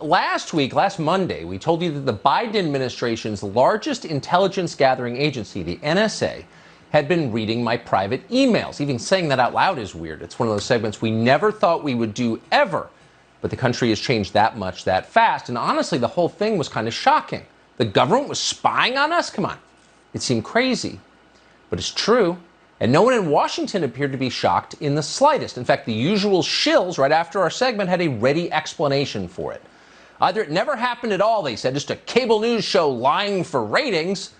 last Monday, we told you that the Biden administration's largest intelligence gathering agency, the NSA, had been reading my private emails. Even saying that out loud is weird. It's one of those segments we never thought we would do ever. But the country has changed that much that fast. And honestly, the whole thing was kind of shocking. The government was spying on us? Come on. It seemed crazy. But it's true. And no one in Washington appeared to be shocked in the slightest. In fact, the usual shills right after our segment had a ready explanation for it. Either it never happened at all, they said, just a cable news show lying for ratings,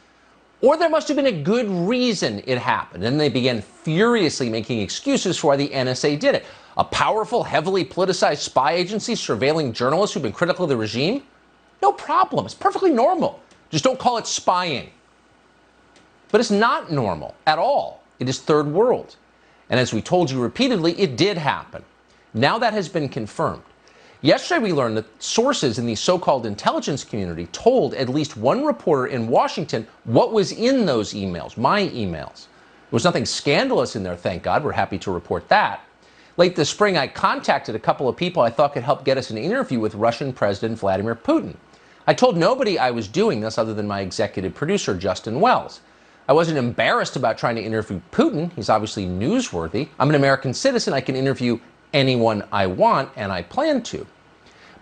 or there must have been a good reason it happened. And they began furiously making excuses for why the NSA did it. A powerful, heavily politicized spy agency surveilling journalists who've been critical of the regime? No problem. It's perfectly normal. Just don't call it spying. But it's not normal at all. It is third world. And as we told you repeatedly, it did happen. Now that has been confirmed. Yesterday, we learned that sources in the so-called intelligence community told at least one reporter in Washington what was in those emails, my emails. There was nothing scandalous in there, thank God. We're happy to report that. Late this spring, I contacted a couple of people I thought could help get us an interview with Russian President Vladimir Putin. I told nobody I was doing this other than my executive producer, Justin Wells. I wasn't embarrassed about trying to interview Putin. He's obviously newsworthy. I'm an American citizen. I can interview anyone I want, and I plan to.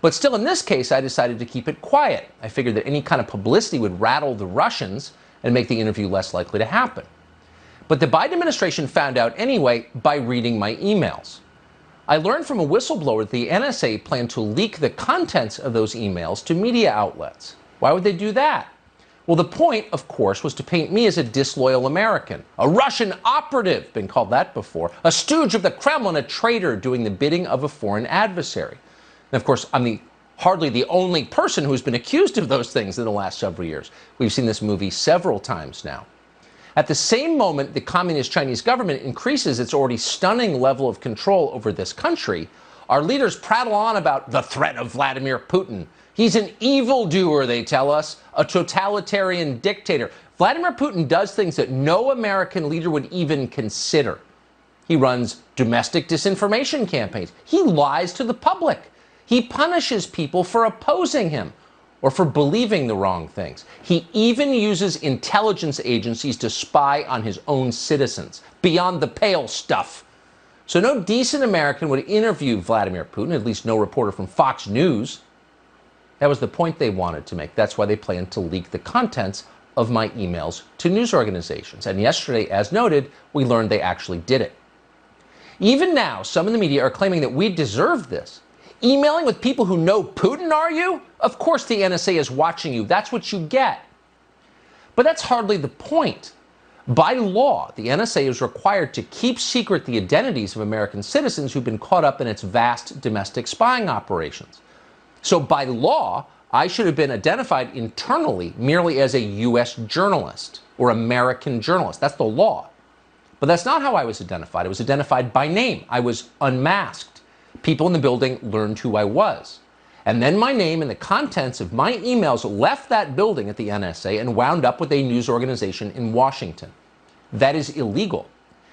But still, in this case, I decided to keep it quiet. I figured that any kind of publicity would rattle the Russians and make the interview less likely to happen. But the Biden administration found out anyway by reading my emails. I learned from a whistleblower that the NSA planned to leak the contents of those emails to media outlets. Why would they do that? Well, the point, of course, was to paint me as a disloyal American, a Russian operative, been called that before, a stooge of the Kremlin, a traitor doing the bidding of a foreign adversary. And of course, I'm hardly the only person who's been accused of those things in the last several years. We've seen this movie several times now. At the same moment the communist Chinese government increases its already stunning level of control over this country, our leaders prattle on about the threat of Vladimir Putin. He's an evildoer, they tell us, a totalitarian dictator. Vladimir Putin does things that no American leader would even consider. He runs domestic disinformation campaigns. He lies to the public. He punishes people for opposing him or for believing the wrong things. He even uses intelligence agencies to spy on his own citizens. Beyond the pale stuff. So no decent American would interview Vladimir Putin, at least no reporter from Fox News. That was the point they wanted to make. That's why they planned to leak the contents of my emails to news organizations. And yesterday, as noted, we learned they actually did it. Even now, some in the media are claiming that we deserved this. Emailing with people who know Putin, are you? Of course the NSA is watching you. That's what you get. But that's hardly the point. By law, the NSA is required to keep secret the identities of American citizens who've been caught up in its vast domestic spying operations. So by law, I should have been identified internally merely as a U.S. journalist or American journalist. That's the law. But that's not how I was identified. I was identified by name. I was unmasked. People in the building learned who I was. And then my name and the contents of my emails left that building at the NSA and wound up with a news organization in Washington. That is illegal.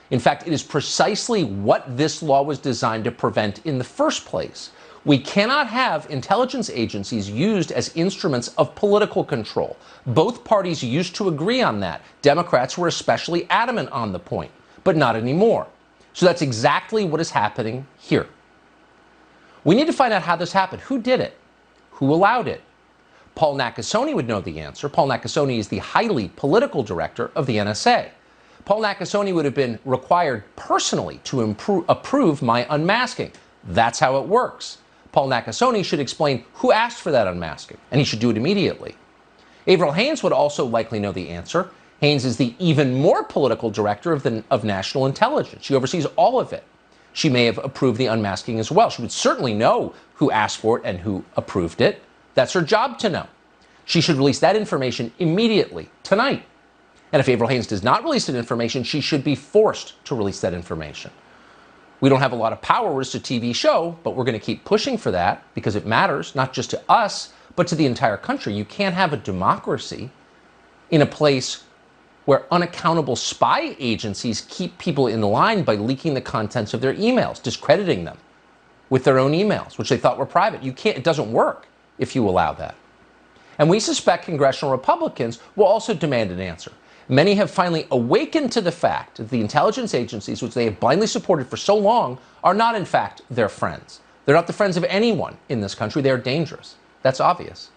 In fact, it is precisely what this law was designed to prevent in the first place. We cannot have intelligence agencies used as instruments of political control. Both parties used to agree on that. Democrats were especially adamant on the point, but not anymore. So that's exactly what is happening here. We need to find out how this happened. Who did it? Who allowed it? Paul Nakasone would know the answer. Paul Nakasone is the highly political director of the NSA. Paul Nakasone would have been required personally to approve my unmasking. That's how it works. Paul Nakasone should explain who asked for that unmasking, and he should do it immediately. Avril Haines would also likely know the answer. Haines is the even more political director of national intelligence. She oversees all of it. She may have approved the unmasking as well. She would certainly know who asked for it and who approved it. That's her job to know. She should release that information immediately, tonight. And if Avril Haines does not release that information, she should be forced to release that information. We don't have a lot of power. We're just a TV show, but we're going to keep pushing for that because it matters, not just to us, but to the entire country. You can't have a democracy in a place where unaccountable spy agencies keep people in line by leaking the contents of their emails, discrediting them with their own emails, which they thought were private. You can't, it doesn't work. if you allow that. And we suspect congressional Republicans will also demand an answer. Many have finally awakened to the fact that the intelligence agencies, which they have blindly supported for so long, are not, in fact, their friends. They're not the friends of anyone in this country. They're dangerous. That's obvious.